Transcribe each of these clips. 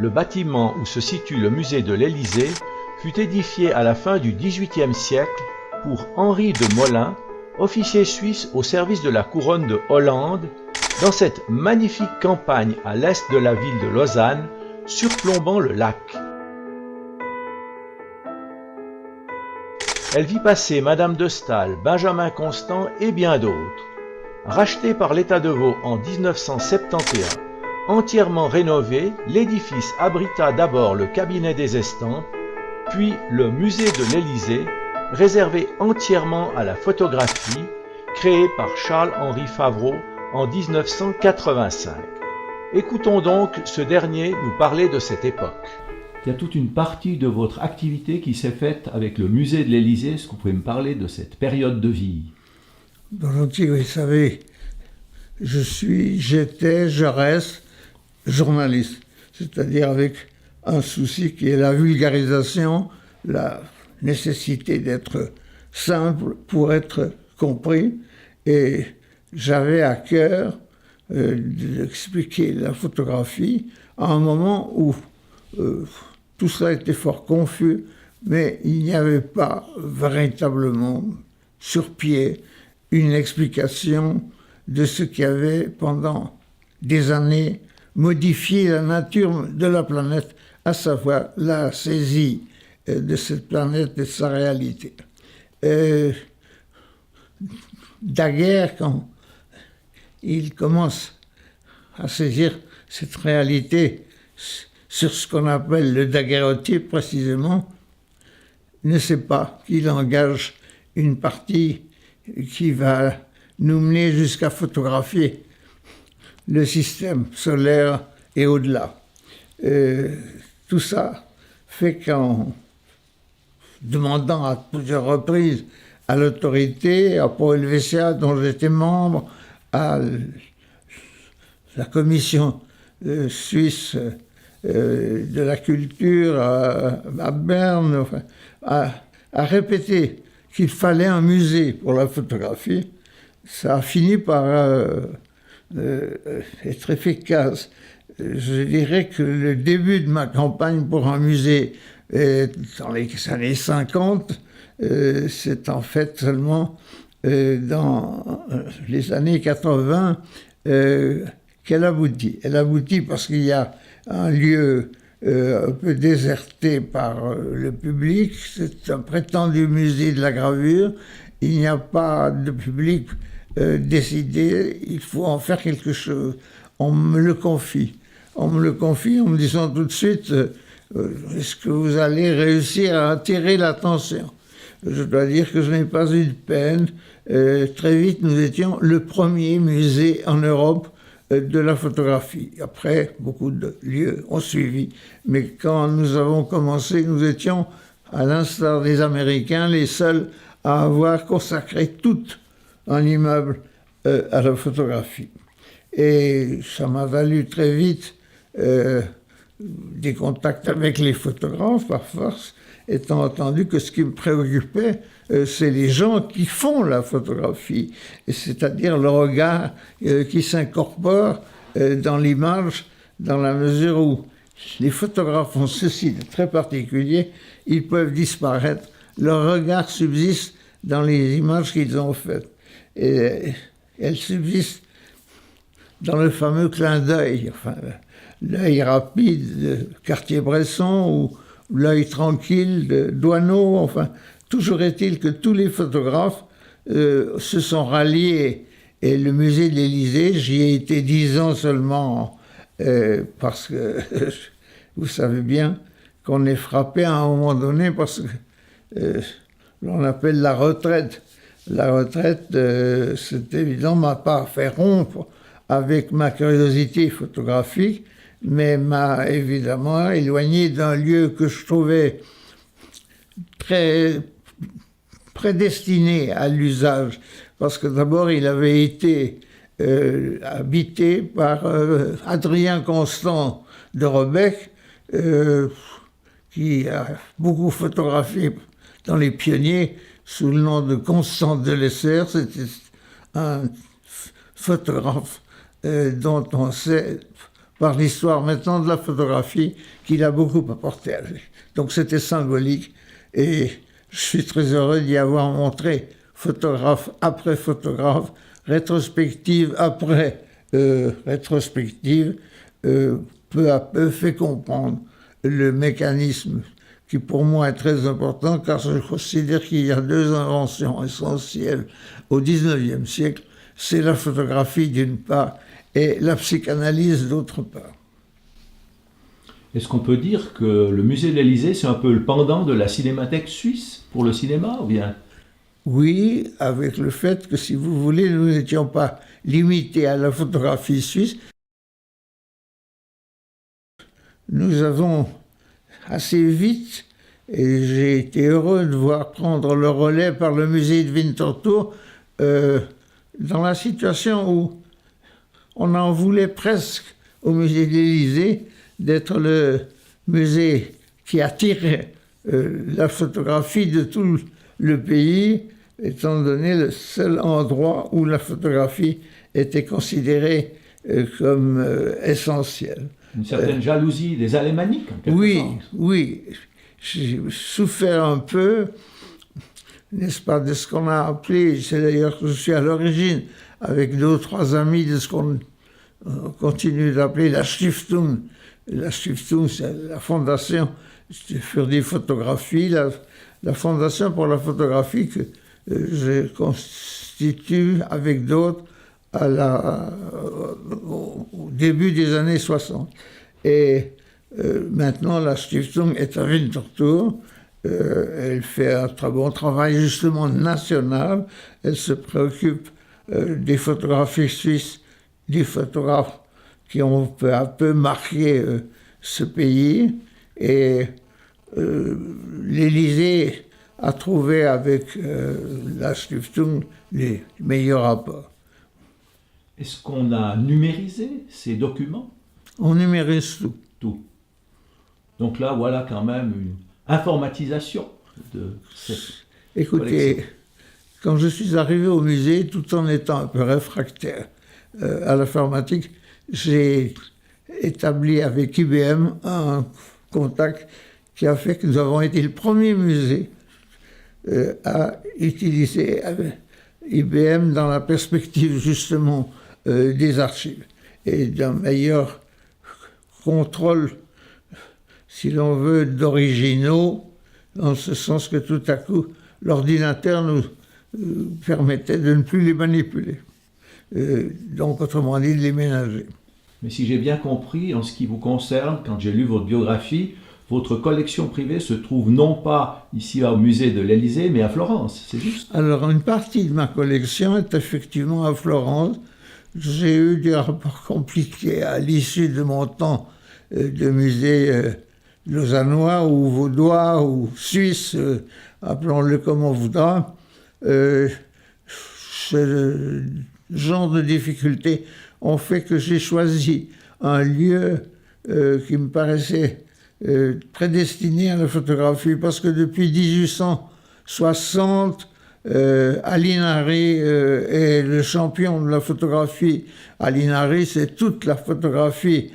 le bâtiment où se situe le musée de l'Élysée fut édifié à la fin du XVIIIe siècle pour Henri de Molin, officier suisse au service de la couronne de Hollande, dans cette magnifique campagne à l'est de la ville de Lausanne, surplombant le lac. Elle vit passer Madame de Staël, Benjamin Constant et bien d'autres. Racheté par l'État de Vaud en 1971, entièrement rénové, l'édifice abrita d'abord le cabinet des estampes, puis le musée de l'Élysée, réservé entièrement à la photographie, créé par Charles-Henri Favreau en 1985. Écoutons donc ce dernier nous parler de cette époque. Il y a toute une partie de votre activité qui s'est faite avec le musée de l'Élysée. Est-ce que vous pouvez me parler de cette période de vie? Volontiers, vous savez, je reste journaliste, c'est-à-dire avec un souci qui est la vulgarisation, la nécessité d'être simple pour être compris, et j'avais à cœur d'expliquer la photographie à un moment où tout ça était fort confus, mais il n'y avait pas véritablement sur pied une explication de ce qui avait pendant des années modifié la nature de la planète, à savoir la saisie de cette planète et de sa réalité. Daguerre, quand il commence à saisir cette réalité sur ce qu'on appelle le daguerréotype précisément, ne sait pas qu'il engage une partie qui va nous mener jusqu'à photographier le système solaire et au-delà. Tout ça fait qu'en demandant à plusieurs reprises à l'autorité, à Paul Helvetia, dont j'étais membre, à la commission suisse de la culture à Berne, enfin, à répéter qu'il fallait un musée pour la photographie, ça a fini par être efficace. Je dirais que le début de ma campagne pour un musée dans les années 50, c'est en fait seulement dans les années 80 qu'elle aboutit. Elle aboutit parce qu'il y a un lieu un peu déserté par le public, c'est un prétendu musée de la gravure, il n'y a pas de public décidé, il faut en faire quelque chose. On me le confie. On me le confie en me disant tout de suite est-ce que vous allez réussir à attirer l'attention? Je dois dire que je n'ai pas eu de peine. Très vite, nous étions le premier musée en Europe de la photographie. Après, beaucoup de lieux ont suivi. Mais quand nous avons commencé, nous étions, à l'instar des Américains, les seuls à avoir consacré tout un immeuble à la photographie. Et ça m'a valu très vite des contacts avec les photographes, par force, étant entendu que ce qui me préoccupait, c'est les gens qui font la photographie, et c'est-à-dire le regard qui s'incorpore dans l'image, dans la mesure où les photographes ont ceci de très particulier, ils peuvent disparaître, leur regard subsiste dans les images qu'ils ont faites. Et elles subsistent dans le fameux clin d'œil, enfin, l'œil rapide de Cartier-Bresson ou l'œil tranquille de Doisneau, enfin, toujours est-il que tous les photographes se sont ralliés. Et le musée de l'Élysée, j'y ai été 10 ans seulement, parce que vous savez bien qu'on est frappé à un moment donné parce que l'on appelle la retraite. La retraite, c'est évident, m'a pas fait rompre avec ma curiosité photographique, mais m'a évidemment éloigné d'un lieu que je trouvais très prédestiné à l'usage, parce que d'abord il avait été habité par Adrien Constant de Rebec, qui a beaucoup photographié dans les pionniers sous le nom de Constant Delessert. C'était un photographe dont on sait par l'histoire maintenant de la photographie qu'il a beaucoup apporté à lui. Donc c'était symbolique et je suis très heureux d'y avoir montré photographe après photographe, rétrospective après rétrospective, peu à peu fait comprendre le mécanisme qui pour moi est très important, car je considère qu'il y a deux inventions essentielles au XIXe siècle, c'est la photographie d'une part et la psychanalyse d'autre part. Est-ce qu'on peut dire que le musée de l'Élysée, c'est un peu le pendant de la Cinémathèque suisse pour le cinéma, ou bien? Oui, avec le fait que, si vous voulez, nous n'étions pas limités à la photographie suisse. Nous avons assez vite, et j'ai été heureux de voir prendre le relais par le musée de Winterthur, dans la situation où on en voulait presque au musée de l'Élysée d'être le musée qui attirait la photographie de tout le pays, étant donné le seul endroit où la photographie était considérée comme essentielle. Une certaine jalousie des alémaniques, en quelque sorte. Oui. J'ai souffert un peu, n'est-ce pas, de ce qu'on a appelé, c'est d'ailleurs que je suis à l'origine, avec deux ou trois amis, de ce qu'on continue d'appeler la Stiftung. La Stiftung, c'est la fondation für die Photographie, la fondation pour la photographie que je constitue avec d'autres au début des années 60. Et maintenant, la Stiftung est à Winterthur. Elle fait un très bon travail justement national. Elle se préoccupe des photographies suisses, des photographes qui ont peu à peu marqué ce pays. Et l'Élysée a trouvé avec la Stiftung les meilleurs rapports. Est-ce qu'on a numérisé ces documents? On numérise tout. Tout. Donc là, voilà quand même une informatisation de cette Écoutez, collection. quand je suis arrivé au musée, tout en étant un peu réfractaire à l'informatique, j'ai établi avec IBM un contact qui a fait que nous avons été le premier musée à utiliser IBM dans la perspective justement des archives et d'un meilleur contrôle, si l'on veut, d'originaux, en ce sens que tout à coup, l'ordinateur nous permettait de ne plus les manipuler. Donc, autrement dit, de les ménager. Mais si j'ai bien compris, en ce qui vous concerne, quand j'ai lu votre biographie, votre collection privée se trouve non pas ici au musée de l'Élysée, mais à Florence, c'est juste? Alors, une partie de ma collection est effectivement à Florence. J'ai eu des rapports compliqués à l'issue de mon temps de musée lausannois ou vaudois ou suisse, appelons-le comme on voudra. Ce genre de difficultés ont fait que j'ai choisi un lieu qui me paraissait prédestiné à la photographie, parce que depuis 1860, Alinari est le champion de la photographie. Alinari, c'est toute la photographie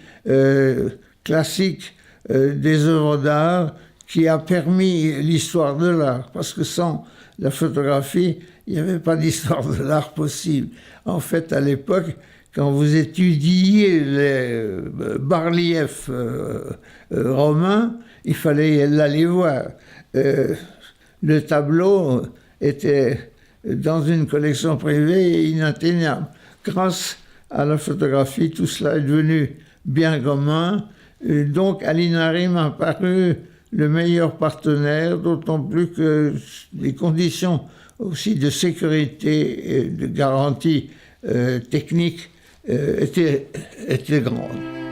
classique des œuvres d'art qui a permis l'histoire de l'art, parce que sans la photographie, il n'y avait pas d'histoire de l'art possible. En fait, à l'époque, quand vous étudiez les bas-reliefs romains, il fallait l'aller voir. Le tableau était dans une collection privée inatteignable. Grâce à la photographie, tout cela est devenu bien commun. Donc, Alinari m'a paru le meilleur partenaire, d'autant plus que les conditions aussi de sécurité et de garantie technique étaient grandes.